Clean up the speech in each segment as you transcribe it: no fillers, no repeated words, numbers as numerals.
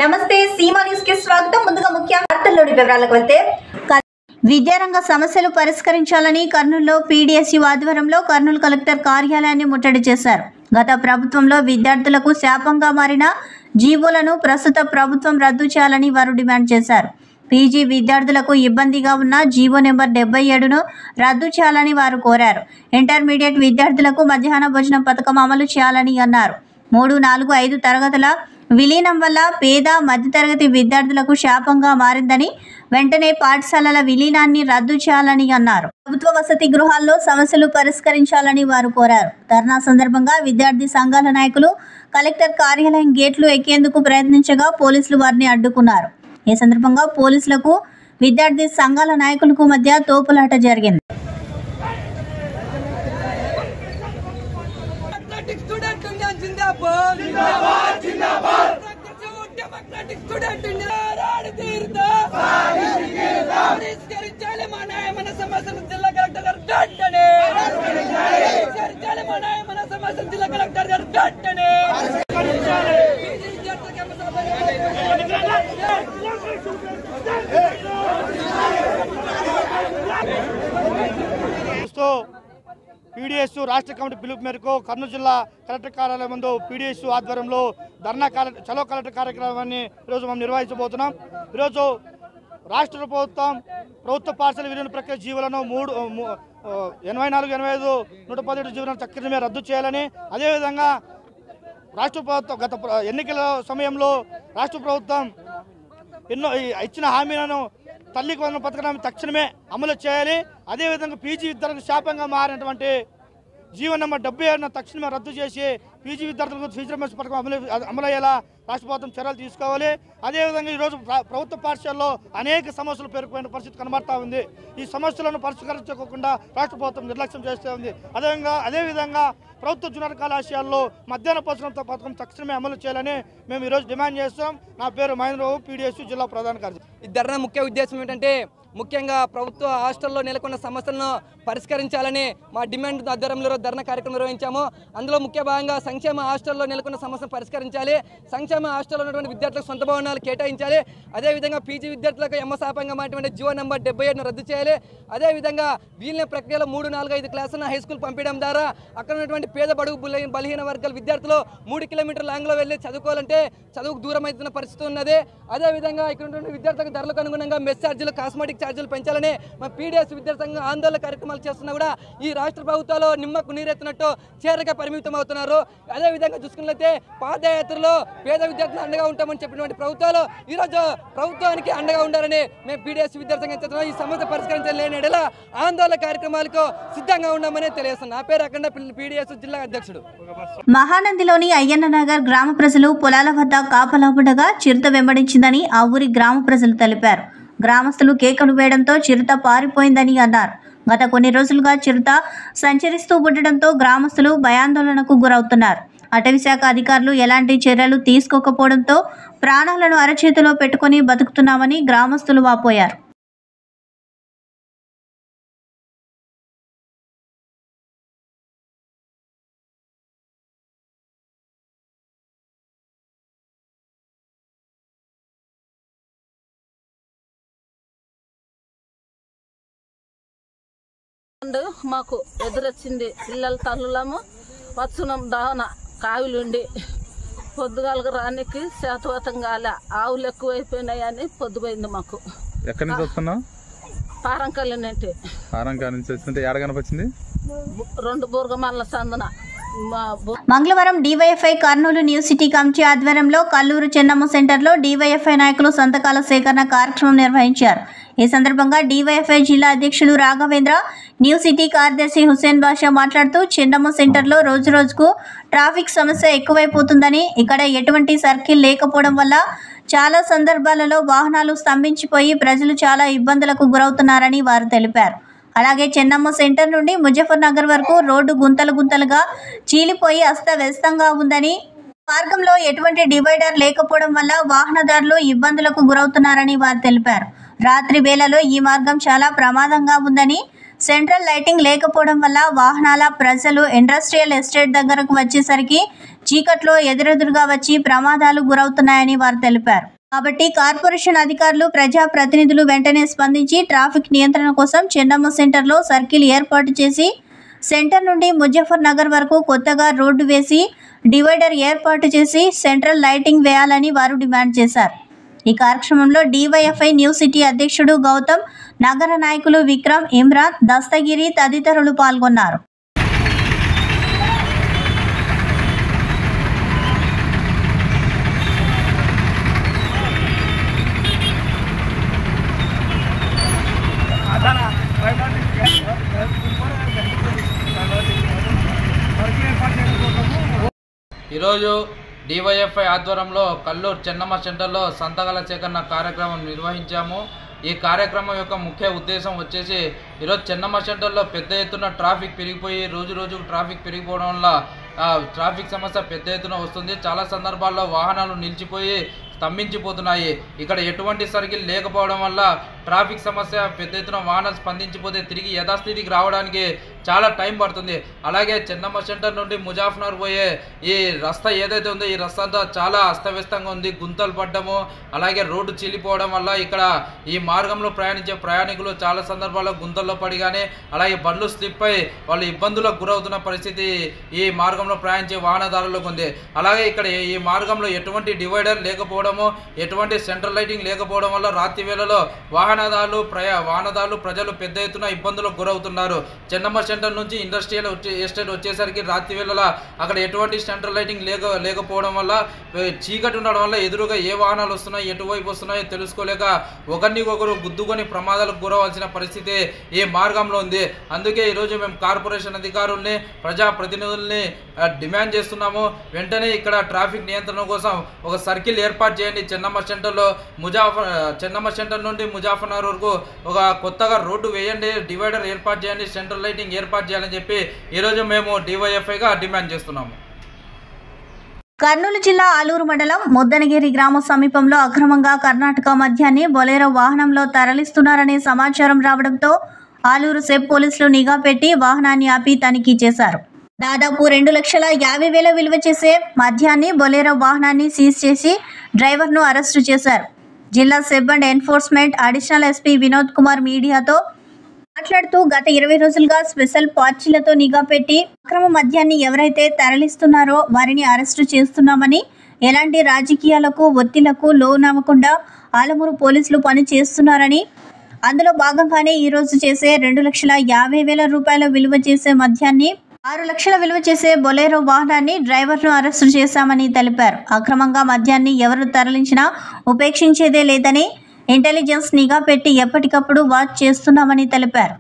నమస్తే సీమా న్యూస్ కి స్వాగతం. ముందుగా ముఖ్య వార్తల్లోని వివరాలకు వెళ్తే, విద్యారంగ సమస్యలు పరిష్కరించాలని కర్నూలులో పీడీఎస్యూ ఆధ్వర్యంలో కర్నూలు కలెక్టర్ కార్యాలయాన్ని ముట్టడి చేశారు. గత ప్రభుత్వంలో విద్యార్థులకు శాపంగా మారిన జీవోలను ప్రస్తుత ప్రభుత్వం రద్దు చేయాలని వారు డిమాండ్ చేశారు. పీజీ విద్యార్థులకు ఇబ్బందిగా ఉన్న జీవో నెంబర్ 77ను రద్దు చేయాలని వారు కోరారు. ఇంటర్మీడియట్ విద్యార్థులకు మధ్యాహ్న భోజనం పథకం అమలు చేయాలని అన్నారు. 3, 4, 5 తరగతుల విలీనం వల్ల పేద మధ్యతరగతి విద్యార్థులకు శాపంగా మారిందని, వెంటనే పాఠశాలల విలీనాన్ని రద్దు చేయాలని అన్నారు. ప్రభుత్వ వసతి గృహాల్లో సమస్యలు పరిష్కరించాలని వారు కోరారు. ధర్నా సందర్భంగా విద్యార్థి సంఘాల నాయకులు కలెక్టర్ కార్యాలయం గేట్లు ఎక్కేందుకు ప్రయత్నించగా పోలీసులు వారిని అడ్డుకున్నారు. ఈ సందర్భంగా పోలీసులకు విద్యార్థి సంఘాల నాయకులకు మధ్య తోపులాట జరిగింది. పీడీఎస్ రాష్ట్ర కమిటీ పిలుపు మేరకు కర్నూలు జిల్లా కలెక్టర్ కార్యాలయం ముందు పీడీఎస్ ఆధ్వర్యంలో ధర్నా చలో కలెక్టర్ కార్యక్రమాన్ని ఈరోజు మనం నిర్వహించబోతున్నాం. ఈరోజు రాష్ట్ర ప్రభుత్వ పాఠశాల విలీన ప్రక్రియ జీవులను 84, 85, 117 జీవులను తక్షణమే రద్దు చేయాలని, అదేవిధంగా రాష్ట్ర ప్రభుత్వం గత ఎన్నికల సమయంలో రాష్ట్ర ప్రభుత్వం ఎన్నో ఇచ్చిన హామీలను తల్లికి వందనం పథకాన్ని తక్షణమే అమలు చేయాలి. అదేవిధంగా పీజీ విద్యార్థులకు శాపంగా మారినటువంటి జీవో నెంబర్ 77ను తక్షణమే రద్దు చేసి పీజీ విద్యార్థులకు ఫీజు రియంబర్స్మెంట్ పథకం అమలయ్యేలా రాష్ట్ర ప్రభుత్వం చర్యలు తీసుకోవాలి. అదేవిధంగా ఈరోజు ప్రభుత్వ పాఠశాలలో అనేక సమస్యలు పేరుకుపోయిన పరిస్థితి కనబడతా ఉంది. ఈ సమస్యలను పరిష్కరించుకోకుండా రాష్ట్ర ప్రభుత్వం నిర్లక్ష్యం చేస్తూ ఉంది. అదేవిధంగా ప్రభుత్వ జూనియర్ కళాశాలలో మధ్యాహ్న భోజనం పథకం తక్షణమే అమలు చేయాలని మేము ఈరోజు డిమాండ్ చేస్తాం. నా పేరు మహేంద్రబాబు, పీడీఎస్ జిల్లా ప్రధాన కార్యదర్శి. ఈ ధర్నా ముఖ్య ఉద్దేశం ఏంటంటే, ముఖ్యంగా ప్రభుత్వ హాస్టల్లో నెలకొన్న సమస్యలను పరిష్కరించాలని మా డిమాండ్ ఆధ్వర్యంలో ధర్నా కార్యక్రమం నిర్వహించాము. అందులో ముఖ్య భాగంగా సంక్షేమ హాస్టల్లో నెలకొన్న సమస్యను పరిష్కరించాలి, సంక్షేమ హాస్టల్లో ఉన్నటువంటి విద్యార్థులకు సొంత భవనాలు కేటాయించాలి, అదేవిధంగా పీజీ విద్యార్థులకు ఎమ్మశాపంగా మారినటువంటి జీవో నెంబర్ 77ను రద్దు చేయాలి. అదేవిధంగా వీళ్ళ ప్రక్రియలో 3, 4, 5 క్లాసులను హై స్కూల్ పంపించడం ద్వారా అక్కడ ఉన్నటువంటి పేద బడుగు బలహీన వర్గాల విద్యార్థులు 3 కిలోమీటర్ల లాంగ్లో వెళ్ళి చదువుకోవాలంటే చదువుకు దూరం అవుతున్న పరిస్థితి ఉన్నది. అదేవిధంగా ఇక్కడ ఉన్నటువంటి విద్యార్థులకు ధరలకు అనుగుణంగా మెస్ ఛార్జీలు, కాస్మెటిక్ ఛార్జీలు పెంచాలని మా పీడీఎస్ విద్యార్థి సంఘం ఆందోళన కార్యక్రమాలు చేస్తున్నా కూడా ఈ రాష్ట్ర ప్రభుత్వాలు నిమ్మకు నీరెత్తినట్టు చేరగా పరిమితం అవుతున్నారు. అదేవిధంగా చూసుకున్నట్లయితే పాదయాత్రలో పేద విద్యార్థులు అండగా ఉంటామని చెప్పినటువంటి ప్రభుత్వాలు ఈరోజు ప్రభుత్వానికి అండగా ఉండాలని మేము పీడీఎస్ విద్యార్థి సంఘం చేస్తున్నాం. ఈ సమస్య పరిష్కరించలేని ఎడల ఆందోళన కార్యక్రమాలకు సిద్ధంగా ఉన్నామని తెలియజేస్తున్నాం. నా పేరు అఖండ, పీడీఎస్ జిల్లా అధ్యక్షుడు. మహానందిలోని అయ్యన్న నగర్ గ్రామ ప్రజలు పొలాల వద్ద కాపలా ఉండగా చిరుత వెంబడించిందని ఆ ఊరి గ్రామ ప్రజలు తెలిపారు. గ్రామస్తులు కేకలు వేయడంతో చిరుత పారిపోయిందని అన్నారు. గత కొన్ని రోజులుగా చిరుత సంచరిస్తూ ఉండడంతో గ్రామస్తులు భయాందోళనకు గురవుతున్నారు. అటవీశాఖ అధికారులు ఎలాంటి చర్యలు తీసుకోకపోవడంతో ప్రాణాలను అరచేతిలో పెట్టుకుని బతుకుతున్నామని గ్రామస్తులు వాపోయారు. మాకు ఎదురొచ్చింది. పిల్లల తల్లులము వచ్చున్నాం దావన కావిలుండి పొద్దుగాలకు రానికి శాతవతం కాలే, ఆవులు ఎక్కువైపోయినాయని పొద్దుపోయింది మాకు. ఎక్కడి నుంచి వస్తున్నావు? పారంకల్లి నుండి. పారంకల్లి నుంచి వస్తుంటే ఏడ కనిపించింది? 2 బూర్గమల్ల సందున. మంగళవారం DYFI Kurnool new city committee ఆధ్వర్యంలో కల్లూరు చెన్నమ్మ సెంటర్లో డివైఎఫ్ఐ నాయకులు సంతకాల సేకరణ కార్యక్రమం నిర్వహించారు. ఈ సందర్భంగా డివైఎఫ్ఐ జిల్లా అధ్యక్షుడు రాఘవేంద్ర, న్యూ సిటీ కార్యదర్శి హుసేన్ బాషా మాట్లాడుతూ చెన్నమ్మ సెంటర్లో రోజురోజుకు ట్రాఫిక్ సమస్య ఎక్కువైపోతుందని, ఇక్కడ ఎటువంటి సర్కిల్ లేకపోవడం వల్ల చాలా సందర్భాలలో వాహనాలు స్తంభించిపోయి ప్రజలు చాలా ఇబ్బందులకు గురవుతున్నారని వారు తెలిపారు. అలాగే చెన్నమ్మ సెంటర్ నుండి ముజఫర్ నగర్ వరకు రోడ్డు గుంతలుగా చీలిపోయి అస్తవ్యస్తంగా ఉందని, మార్గంలో ఎటువంటి డివైడర్ లేకపోవడం వల్ల వాహనదారులు ఇబ్బందులకు గురవుతున్నారని వారు తెలిపారు. రాత్రి వేళలో ఈ మార్గం చాలా ప్రమాదంగా ఉందని, సెంట్రల్ లైటింగ్ లేకపోవడం వల్ల వాహనాల ప్రజలు ఇండస్ట్రియల్ ఎస్టేట్ దగ్గరకు వచ్చేసరికి చీకట్లో ఎదురెదురుగా వచ్చి ప్రమాదాలు గురవుతున్నాయని వారు తెలిపారు. కాబట్టి కార్పొరేషన్ అధికారులు ప్రజా ప్రతినిధులు వెంటనే స్పందించి ట్రాఫిక్ నియంత్రణ కోసం చెన్నమ్మ సెంటర్లో సర్కిల్ ఏర్పాటు చేసి సెంటర్ నుండి ముజఫర్ నగర్ వరకు కొత్తగా రోడ్డు వేసి డివైడర్ ఏర్పాటు చేసి సెంట్రల్ లైటింగ్ వేయాలని వారు డిమాండ్ చేశారు. ఈ కార్యక్రమంలో డివైఎఫ్ఐ న్యూ సిటీ అధ్యక్షుడు గౌతమ్, నగర నాయకులు విక్రమ్, ఇమ్రాన్, దస్తగిరి తదితరులు పాల్గొన్నారు. ఈరోజు డివైఎఫ్ఐ ఆధ్వర్యంలో కల్లూరు చెన్నమ్మ సెంటర్లో సంతకాల సేకరణ కార్యక్రమం నిర్వహించాము. ఈ కార్యక్రమం యొక్క ముఖ్య ఉద్దేశం వచ్చేసి ఈరోజు చెన్నమ్మ సెంటర్లో పెద్ద ఎత్తున ట్రాఫిక్ పెరిగిపోయి రోజుకు ట్రాఫిక్ పెరిగిపోవడం వల్ల ట్రాఫిక్ సమస్య పెద్ద ఎత్తున వస్తుంది. చాలా సందర్భాల్లో వాహనాలు నిలిచిపోయి స్తంభించిపోతున్నాయి. ఇక్కడ ఎటువంటి సర్కిల్ లేకపోవడం వల్ల ట్రాఫిక్ సమస్య పెద్ద ఎత్తున వాహనాలు స్పందించిపోతే తిరిగి యథాస్థితికి రావడానికి చాలా టైం పడుతుంది. అలాగే చెన్నమ్మ సెంటర్ నుండి ముజాఫర్నగర్ పోయే ఈ రస్తా ఏదైతే ఉందో ఈ రస్తా అంతా చాలా అస్తవ్యస్తంగా ఉంది. గుంతలు పడ్డము, అలాగే రోడ్డు చీలిపోవడం వల్ల ఇక్కడ ఈ మార్గంలో ప్రయాణించే ప్రయాణికులు చాలా సందర్భాల్లో గుంతల్లో పడి కానీ అలాగే బండ్లు స్లిప్ అయి వాళ్ళు ఇబ్బందులకు గురవుతున్న పరిస్థితి ఈ మార్గంలో ప్రయాణించే వాహనదారులకు ఉంది. అలాగే ఇక్కడ ఈ మార్గంలో ఎటువంటి డివైడర్ లేకపోవడము, ఎటువంటి సెంట్రల్ లైటింగ్ లేకపోవడం వల్ల రాత్రి వేళలో వాహనదారులు ప్రజలు పెద్ద ఎత్తున ఇబ్బందులకు గురవుతున్నారు. చెన్నమ్మ సెంటర్ నుంచి ఇండస్ట్రియల్ ఎస్టేట్ వచ్చేసరికి రాత్రి వేళల అక్కడ ఎటువంటి సెంట్రల్ లైటింగ్ లేకపోవడం వల్ల చీకటి ఉండడం వల్ల ఎదురుగా ఏ వాహనాలు వస్తున్నాయి, ఎటువైపు వస్తున్నాయో తెలుసుకోలేక ఒకరికొకరు గుద్దుకొని ప్రమాదాలకు గురవలసిన పరిస్థితి ఈ మార్గంలో ఉంది. అందుకే ఈరోజు మేము కార్పొరేషన్ అధికారుల్ని, ప్రజాప్రతినిధుల్ని డిమాండ్ చేస్తున్నాము. వెంటనే ఇక్కడ ట్రాఫిక్ నియంత్రణ కోసం ఒక సర్కిల్ ఏర్పాటు చేయండి. చెన్నమ్మ సెంటర్ నుండి ముజాఫర్ నగర్ వరకు ఒక కొత్తగా రోడ్డు వేయండి, డివైడర్ ఏర్పాటు చేయండి, సెంట్రల్ లైటింగ్ ఏర్పాటు చేయాలని చెప్పి ఈరోజు మేము డివైఎఫ్ఐగా డిమాండ్ చేస్తున్నాము. కర్నూలు జిల్లా ఆలూరు మండలం ముద్దనగిరి గ్రామ సమీపంలో అక్రమంగా కర్ణాటక మద్యాన్ని బొలెరో వాహనంలో తరలిస్తున్నారనే సమాచారం రావడంతో ఆలూరు సెబ్ పోలీసులు నిఘా పెట్టి వాహనాన్ని ఆపి తనిఖీ చేశారు. దాదాపు 2,50,000 విలువ చేసే మద్యాన్ని బొలెరో వాహనాన్ని సీజ్ చేసి డ్రైవర్ను అరెస్టు చేశారు. జిల్లా SEB and enforcement additional SP Vinod Kumar మీడియాతో మాట్లాడుతూ గత 20 రోజులుగా స్పెషల్ పార్టీలతో నిఘా పెట్టి అక్రమ మద్యాన్ని ఎవరైతే తరలిస్తున్నారో వారిని అరెస్టు చేస్తున్నామని, ఎలాంటి రాజకీయాలకు ఒత్తిళ్లకు లోనవ్వకుండా ఆలమూరు పోలీసులు పని చేస్తున్నారని, అందులో భాగంగానే ఈరోజు చేసే 2,50,000 రూపాయల విలువ చేసే మద్యాన్ని 6 లక్షల విలువ చేసే బొలెరో వాహనాన్ని డ్రైవర్ను అరెస్టు చేశామని తెలిపారు. అక్రమంగా మద్యాన్ని ఎవరు తరలించినా ఉపేక్షించేదే లేదని, ఇంటెలిజెన్స్ నిఘా పెట్టి ఎప్పటికప్పుడు వాచ్ చేస్తున్నామని తెలిపారు.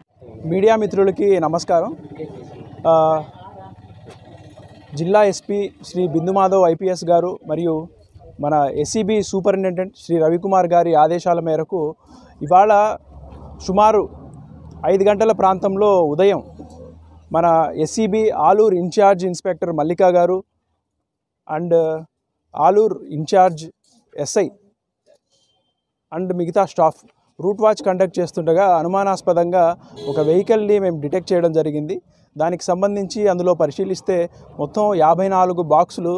మీడియా మిత్రులకి నమస్కారం. జిల్లా ఎస్పీ శ్రీ బిందుమాధవ్ ఐపీఎస్ గారు మరియు మన ఎస్సీబీ సూపరింటెండెంట్ శ్రీ రవికుమార్ గారి ఆదేశాల మేరకు ఇవాళ సుమారు 5 గంటల ప్రాంతంలో ఉదయం మన SCB Aluru incharge inspector Mallika garu and Aluru incharge SI and మిగతా స్టాఫ్ రూట్ వాచ్ కండక్ట్ చేస్తుండగా అనుమానాస్పదంగా ఒక వెహికల్ని మేము డిటెక్ట్ చేయడం జరిగింది. దానికి సంబంధించి అందులో పరిశీలిస్తే మొత్తం 54 బాక్సులు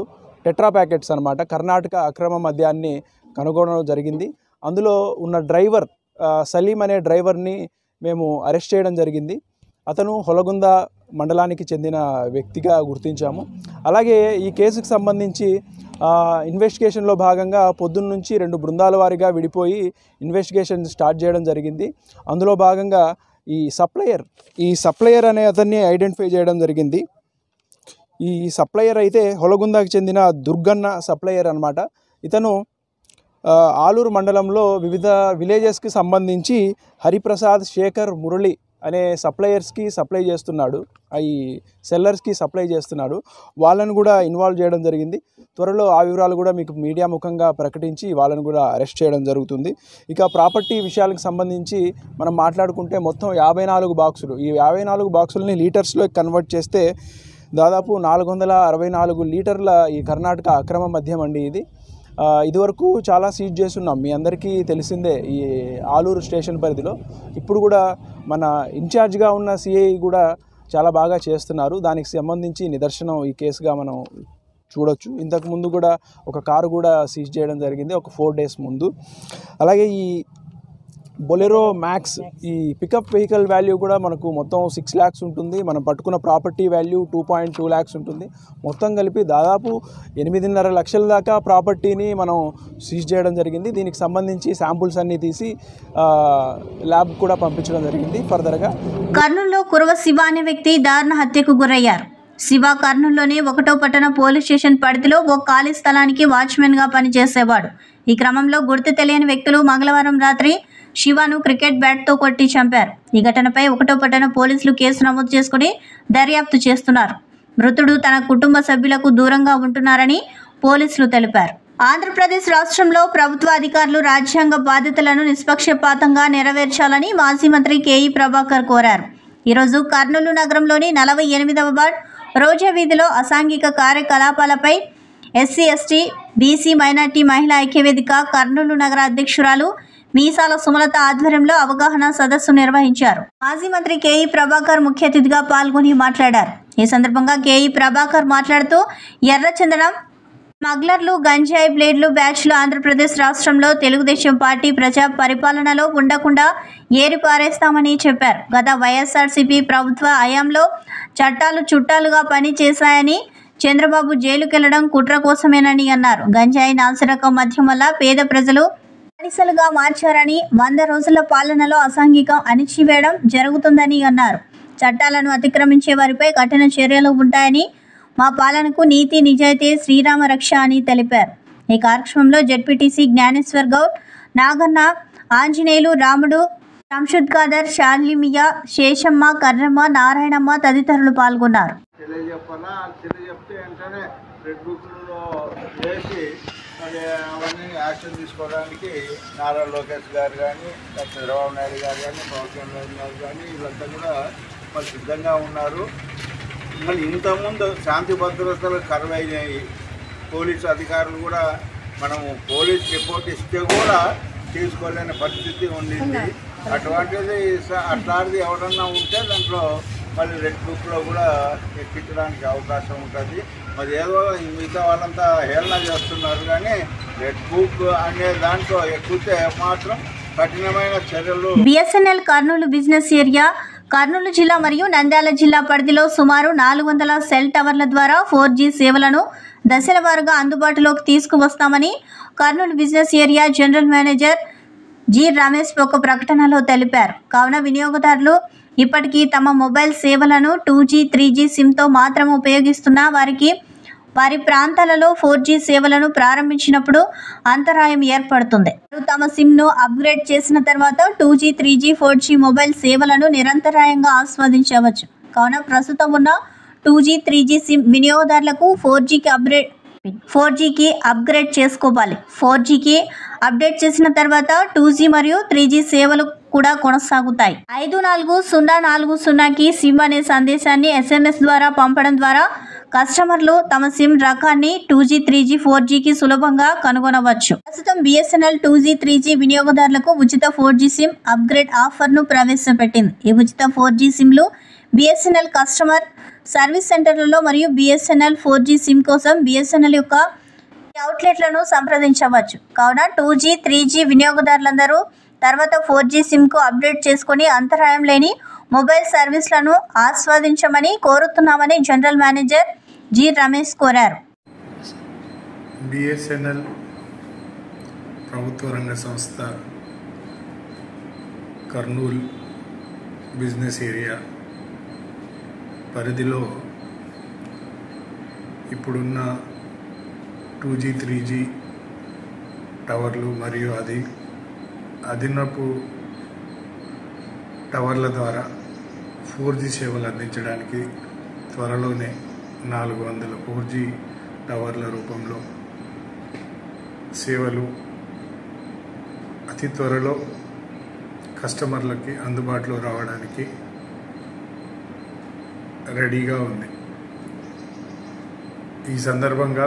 టెట్రా ప్యాకెట్స్ అన్నమాట కర్ణాటక అక్రమ మద్యాన్ని కనుగొనడం జరిగింది. అందులో ఉన్న డ్రైవర్ సలీం అనే డ్రైవర్ని మేము అరెస్ట్ చేయడం జరిగింది. అతను హొలగుంద మండలానికి చెందిన వ్యక్తిగా గుర్తించాము. అలాగే ఈ కేసుకు సంబంధించి ఇన్వెస్టిగేషన్లో భాగంగా పొద్దున్న నుంచి 2 బృందాల వారీగా విడిపోయి ఇన్వెస్టిగేషన్ స్టార్ట్ చేయడం జరిగింది. అందులో భాగంగా ఈ సప్లయర్ అనే అతన్ని ఐడెంటిఫై చేయడం జరిగింది. ఈ సప్లయర్ అయితే హొలగుందకు చెందిన దుర్గన్న సప్లయర్ అన్నమాట. ఇతను ఆలూరు మండలంలో వివిధ విలేజెస్కి సంబంధించి హరిప్రసాద్, శేఖర్, మురళి అనే సప్లయర్స్కి సప్లై చేస్తున్నాడు, ఈ సెల్లర్స్కి సప్లై చేస్తున్నాడు. వాళ్ళను కూడా ఇన్వాల్వ్ చేయడం జరిగింది. త్వరలో ఆ వివరాలు కూడా మీకు మీడియా ముఖంగా ప్రకటించి వాళ్ళను కూడా అరెస్ట్ చేయడం జరుగుతుంది. ఇక ప్రాపర్టీ విషయాలకు సంబంధించి మనం మాట్లాడుకుంటే మొత్తం 54 బాక్సులు, ఈ 54 బాక్సులని లీటర్స్లో కన్వర్ట్ చేస్తే దాదాపు 464 లీటర్ల ఈ కర్ణాటక అక్రమ మద్యం అండి ఇది. ఇదివరకు చాలా సీజ్ చేస్తున్నాం, మీ అందరికీ తెలిసిందే ఈ ఆలూరు స్టేషన్ పరిధిలో. ఇప్పుడు కూడా మన ఇన్ఛార్జ్గా ఉన్న సిఐ కూడా చాలా బాగా చేస్తున్నారు. దానికి సంబంధించి నిదర్శనం ఈ కేసుగా మనం చూడొచ్చు. ఇంతకు ముందు కూడా ఒక కారు కూడా సీజ్ చేయడం జరిగింది ఒక 4 days ముందు. అలాగే ఈ బొలెరో మ్యాక్స్ ఈ పికప్ వెహికల్ వాల్యూ కూడా మనకు మొత్తం 6 lakhs ఉంటుంది. మనం పట్టుకున్న ప్రాపర్టీ వాల్యూ 2.2 lakhs ఉంటుంది. మొత్తం కలిపి దాదాపు 8.5 లక్షల దాకా ప్రాపర్టీని మనం సీజ్ చేయడం జరిగింది. దీనికి సంబంధించి శాంపుల్స్ అన్నీ తీసి ల్యాబ్ కూడా పంపించడం జరిగింది ఫర్దర్గా. కర్నూలులో కురవ శివ అనే వ్యక్తి దారుణ హత్యకు గురయ్యారు. శివ కర్నూలులోని 1వ పట్టణ పోలీస్ స్టేషన్ పరిధిలో ఓ ఖాళీ స్థలానికి వాచ్మెన్గా పనిచేసేవాడు. ఈ క్రమంలో గుర్తు తెలియని వ్యక్తులు మంగళవారం రాత్రి శివను క్రికెట్ బ్యాట్తో కొట్టి చంపారు. ఈ ఘటనపై 1వ పట్టణ పోలీసులు కేసు నమోదు చేసుకుని దర్యాప్తు చేస్తున్నారు. మృతుడు తన కుటుంబ సభ్యులకు దూరంగా ఉంటున్నారని పోలీసులు తెలిపారు. ఆంధ్రప్రదేశ్ రాష్ట్రంలో ప్రభుత్వ అధికారులు రాజ్యాంగ బాధ్యతలను నిష్పక్షపాతంగా నెరవేర్చాలని మాజీ మంత్రి కేఈ ప్రభాకర్ కోరారు. ఈరోజు కర్నూలు నగరంలోని 48వ వార్డ్ రోజా వీధిలో అసాంఘిక కార్యకలాపాలపై ఎస్సీ ఎస్టీ బీసీ మైనార్టీ మహిళా ఐక్యవేదిక కర్నూలు నగర అధ్యక్షురాలు మీసాల సుమలత ఆధ్వర్యంలో అవగాహన సదస్సు నిర్వహించారు. మాజీ మంత్రి కేఈ ప్రభాకర్ ముఖ్య అతిథిగా పాల్గొని మాట్లాడారు. ఈ సందర్భంగా కేఈ ప్రభాకర్ మాట్లాడుతూ ఎర్రచందనం స్మగ్లర్లు గంజాయి బ్లేడ్లు బ్యాచ్లు ఆంధ్రప్రదేశ్ రాష్ట్రంలో తెలుగుదేశం పార్టీ ప్రజా పరిపాలనలో ఉండకుండా ఏరిపారేస్తామని చెప్పారు. గత వైఎస్ఆర్సీపీ ప్రభుత్వ హయాంలో చట్టాలు చుట్టాలుగా పనిచేశాయని, చంద్రబాబు జైలుకెళ్లడం కుట్ర కోసమేనని అన్నారు. గంజాయి నాసిరకం మద్యం వల్ల పేద ప్రజలు బానిసలుగా మార్చారని, 100 రోజుల పాలనలో అసాంఘికం అణిచివేయడం జరుగుతుందని అన్నారు. చట్టాలను అతిక్రమించే వారిపై కఠిన చర్యలు ఉంటాయని, మా పాలనకు నీతి నిజాయితీ శ్రీరామ రక్ష అని తెలిపారు. ఈ కార్యక్రమంలో జెడ్పీటీసీ జ్ఞానేశ్వర్ గౌడ్, నాగన్న, ఆంజనేయులు, రాముడు, శంషుద్ ఖాదర్, షాలిమియా, శేషమ్మ, కర్రమ్మ, నారాయణమ్మ తదితరులు పాల్గొన్నారు. అవన్నీ యాక్షన్ తీసుకోవడానికి నారా లోకేష్ గారు కానీ, చంద్రబాబు నాయుడు గారు కానీ, పవన్ కళ్యాణ్ గారు కానీ వీళ్ళంతా కూడా మరి సిద్ధంగా ఉన్నారు. మళ్ళీ ఇంతకుముందు శాంతి భద్రతలు కరువైనాయి. పోలీసు అధికారులు కూడా మనము పోలీస్ రిపోర్ట్ ఇస్తే కూడా తీసుకోలేని పరిస్థితి ఉండింది. అట్లాంటిది ఎవరన్నా ఉంటే దాంట్లో మళ్ళీ రెడ్ బుక్లో కూడా ఎక్కించడానికి అవకాశం ఉంటుంది. మరి ఏదో మిగతా వాళ్ళంతా హేళన చేస్తున్నారు కానీ రెడ్ బుక్ అనే దాంట్లో ఎక్కితే మాత్రం కఠినమైన చర్యలు. BSNL Kurnool business area Kurnool జిల్లా మరియు నంద్యాల జిల్లా పరిధిలో సుమారు 400 సెల్ టవర్ల ద్వారా 4G సేవలను దశల వారీగా అందుబాటులోకి తీసుకువస్తామని Kurnool business area general manager G Ramesh ఒక ప్రకటనలో తెలిపారు. కావున వినియోగదారులు ఇప్పటికీ తమ మొబైల్ సేవలను 2G, 3G సిమ్తో మాత్రం ఉపయోగిస్తున్న వారికి వారి ప్రాంతాలలో 4G సేవలను ప్రారంభించినప్పుడు అంతరాయం ఏర్పడుతుంది. తమ సిమ్ను అప్గ్రేడ్ చేసిన తర్వాత 2G, 3G, 4G మొబైల్ సేవలను నిరంతరాయంగా ఆస్వాదించవచ్చు. కావున ప్రస్తుతం ఉన్న 2G, 3G సిమ్ వినియోగదారులకు 4Gకి అప్గ్రేడ్ చేసుకోవాలి. 4Gకి అప్డేట్ చేసిన తర్వాత 2G మరియు 3G సేవలు కూడా కొనసాగుతాయి. 544040కి సిమ్ అనే సందేశాన్ని SMS ద్వారా పంపడం ద్వారా కస్టమర్లు తమ సిమ్ రకాన్ని 2G, 3G, 4Gకి సులభంగా కనుగొనవచ్చు. ప్రస్తుతం బిఎస్ఎన్ఎల్ 2G, 3G వినియోగదారులకు ఉచిత 4G సిమ్ అప్గ్రేడ్ ఆఫర్ను ప్రవేశపెట్టింది. ఈ ఉచిత 4G సిమ్లు బిఎస్ఎన్ఎల్ కస్టమర్ సర్వీస్ సెంటర్లలో మరియు బిఎస్ఎన్ఎల్ 4G సిమ్ కోసం బిఎస్ఎన్ఎల్ యొక్క అవుట్లెట్లను సంప్రదించవచ్చు. కావున 2G, 3G వినియోగదారులందరూ తర్వాత 4G సిమ్కు అప్డేట్ చేసుకుని అంతరాయం లేని మొబైల్ సర్వీసులను ఆస్వాదించమని కోరుతున్నామని జనరల్ మేనేజర్ జి రమేష్ కోరారు. బిఎస్ఎన్ఎల్ ప్రభుత్వ రంగ సంస్థ కర్నూలు బిజినెస్ ఏరియా పరిధిలో ఇప్పుడున్న 2G, 3G టవర్లు మరియు అదనపు టవర్ల ద్వారా 4G సేవలు అందించడానికి త్వరలోనే 400 4G టవర్ల రూపంలో సేవలు అతి త్వరలో కస్టమర్లకి అందుబాటులో రావడానికి రెడీగా ఉంది. ఈ సందర్భంగా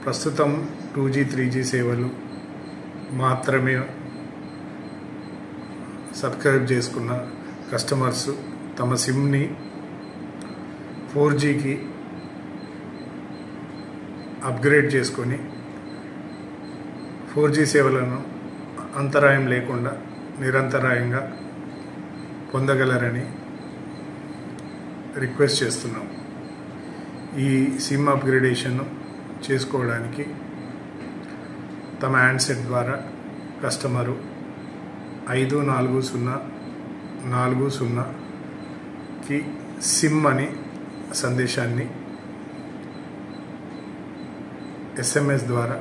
ప్రస్తుతం 2G, 3G సేవలు మాత్రమే సబ్స్క్రైబ్ చేసుకున్న కస్టమర్స్ తమ సిమ్ని 4Gకి అప్గ్రేడ్ చేసుకొని 4G సేవలను అంతరాయం లేకుండా నిరంతరాయంగా పొందగలరని రిక్వెస్ట్ చేస్తున్నాం. ఈ సిమ్ అప్గ్రేడేషన్ చేసుకోవడానికి తమ హ్యాండ్సెట్ ద్వారా కస్టమరు 540400కి సిమ్ అని సందేశాన్ని SMS ద్వారా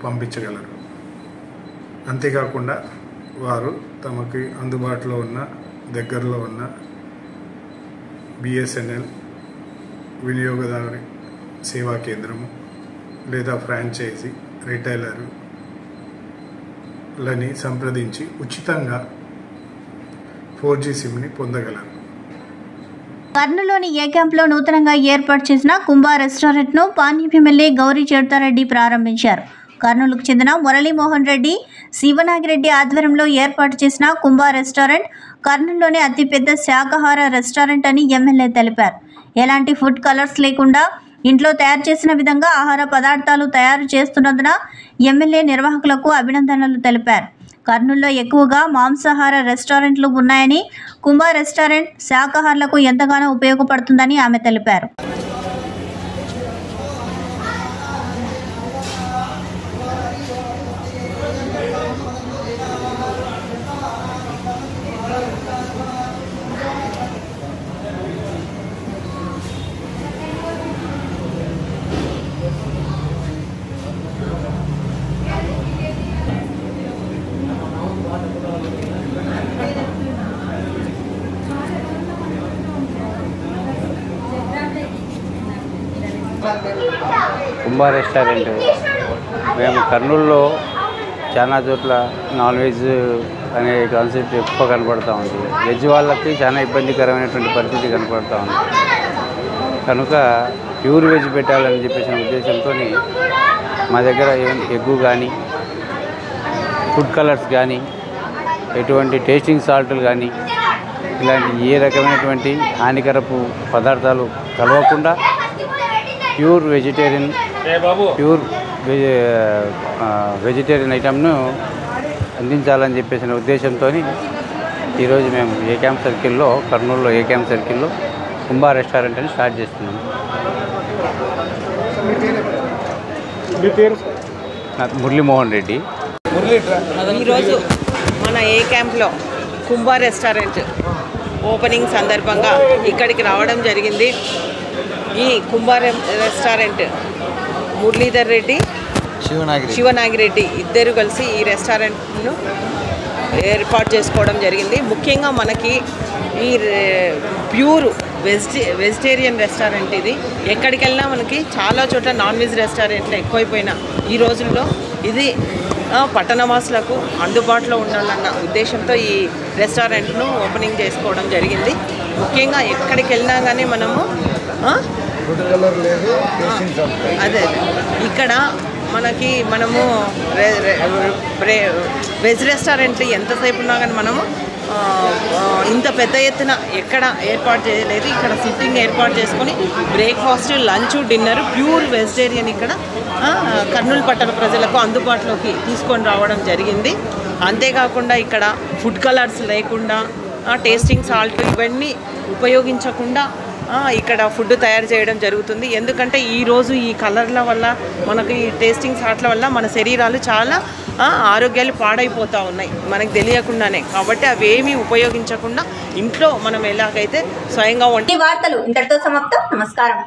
పంపించగలరు. అంతేకాకుండా వారు తమకి అందుబాటులో ఉన్న దగ్గరలో ఉన్న BSNL వినియోగదారు సేవా కేంద్రము లేదా ఫ్రాంచైజీ రిటైలర్లని సంప్రదించి ఉచితంగా 4G సిమ్ని పొందగలరు. కర్నూలులోని ఏ క్యాంప్లో నూతనంగా ఏర్పాటు చేసిన కుంభా రెస్టారెంట్ను పాణ్యం ఎమ్మెల్యే గౌరీ చరితారెడ్డి ప్రారంభించారు. కర్నూలుకు చెందిన మురళీమోహన్ రెడ్డి, శివనాగిరెడ్డి ఆధ్వర్యంలో ఏర్పాటు చేసిన కుంభా రెస్టారెంట్ కర్నూలులోనే అతిపెద్ద శాకాహార రెస్టారెంట్ అని ఎమ్మెల్యే తెలిపారు. ఎలాంటి ఫుడ్ కలర్స్ లేకుండా ఇంట్లో తయారు చేసిన విధంగా ఆహార పదార్థాలు తయారు చేస్తున్నందున ఎమ్మెల్యే నిర్వాహకులకు అభినందనలు తెలిపారు. కర్నూలులో ఎక్కువగా మాంసాహార రెస్టారెంట్లు ఉన్నాయని, కుంభా రెస్టారెంట్ శాకాహారులకు ఎంతగానో ఉపయోగపడుతుందని ఆమె తెలిపారు. కుంభా రెస్టారెంట్ మేము కర్నూలులో చాలా చోట్ల నాన్ వెజ్ అనే కాన్సెప్ట్ ఎక్కువ కనపడుతూ ఉంది. వెజ్ వాళ్ళకి చాలా ఇబ్బందికరమైనటువంటి పరిస్థితి కనపడుతూ ఉంది. కనుక ప్యూర్ వెజ్ పెట్టాలని చెప్పేసిన ఉద్దేశంతో మా దగ్గర ఎగ్గు కానీ, ఫుడ్ కలర్స్ కానీ, ఎటువంటి టేస్టింగ్ సాల్ట్లు కానీ, ఇలాంటి ఏ రకమైనటువంటి హానికరపు పదార్థాలు కలవకుండా ప్యూర్ వెజిటేరియన్ ఐటమ్ను అందించాలని చెప్పేసిన ఉద్దేశంతో ఈరోజు మేము ఏ క్యాంప్ సర్కిల్లో, కర్నూలులో ఏ క్యాంప్ సర్కిల్లో కుంభా రెస్టారెంట్ అని స్టార్ట్ చేస్తున్నాము. మురళీమోహన్ రెడ్డి. ఈరోజు మన ఏ క్యాంప్లో కుంభా రెస్టారెంట్ ఓపెనింగ్ సందర్భంగా ఇక్కడికి రావడం జరిగింది. ఈ కుంభా రెస్టారెంట్ మురళీధర్ రెడ్డి, శివనాగిరెడ్డి ఇద్దరు కలిసి ఈ రెస్టారెంట్ను ఏర్పాటు చేసుకోవడం జరిగింది. ముఖ్యంగా మనకి ఈ ప్యూర్ వెజిటేరియన్ రెస్టారెంట్ ఇది. ఎక్కడికి వెళ్ళినా మనకి చాలా చోట్ల నాన్ వెజ్ రెస్టారెంట్లు ఎక్కువైపోయినా ఈ రోజుల్లో ఇది పట్టణవాసులకు అందుబాటులో ఉండాలన్న ఉద్దేశంతో ఈ రెస్టారెంట్ను ఓపెనింగ్ చేసుకోవడం జరిగింది. ముఖ్యంగా ఎక్కడికి వెళ్ళినా కానీ మనము అదే ఇక్కడ మనము వెజ్ రెస్టారెంట్లు ఎంతసేపు ఉన్నా కానీ మనము ఇంత పెద్ద ఎత్తున ఎక్కడ ఏర్పాటు చేయలేదు. ఇక్కడ సిట్టింగ్ ఏర్పాటు చేసుకొని breakfast, lunch, dinner pure vegetarian ఇక్కడ కర్నూలు పట్టణ ప్రజలకు అందుబాటులోకి తీసుకొని రావడం జరిగింది. అంతేకాకుండా ఇక్కడ ఫుడ్ కలర్స్ లేకుండా, టేస్టింగ్ సాల్ట్ ఇవన్నీ ఉపయోగించకుండా ఇక్కడ ఫుడ్ తయారు చేయడం జరుగుతుంది. ఎందుకంటే ఈరోజు ఈ కలర్ల వల్ల, మనకి ఈ టేస్టింగ్ సాల్ట్ల వల్ల మన శరీరాలు చాలా ఆరోగ్యాలు పాడైపోతూ ఉన్నాయి మనకు తెలియకుండానే. కాబట్టి అవేమీ ఉపయోగించకుండా ఇంట్లో మనం ఎలాగైతే స్వయంగా వార్తలు ఇంతటితో సమాప్తం. నమస్కారం.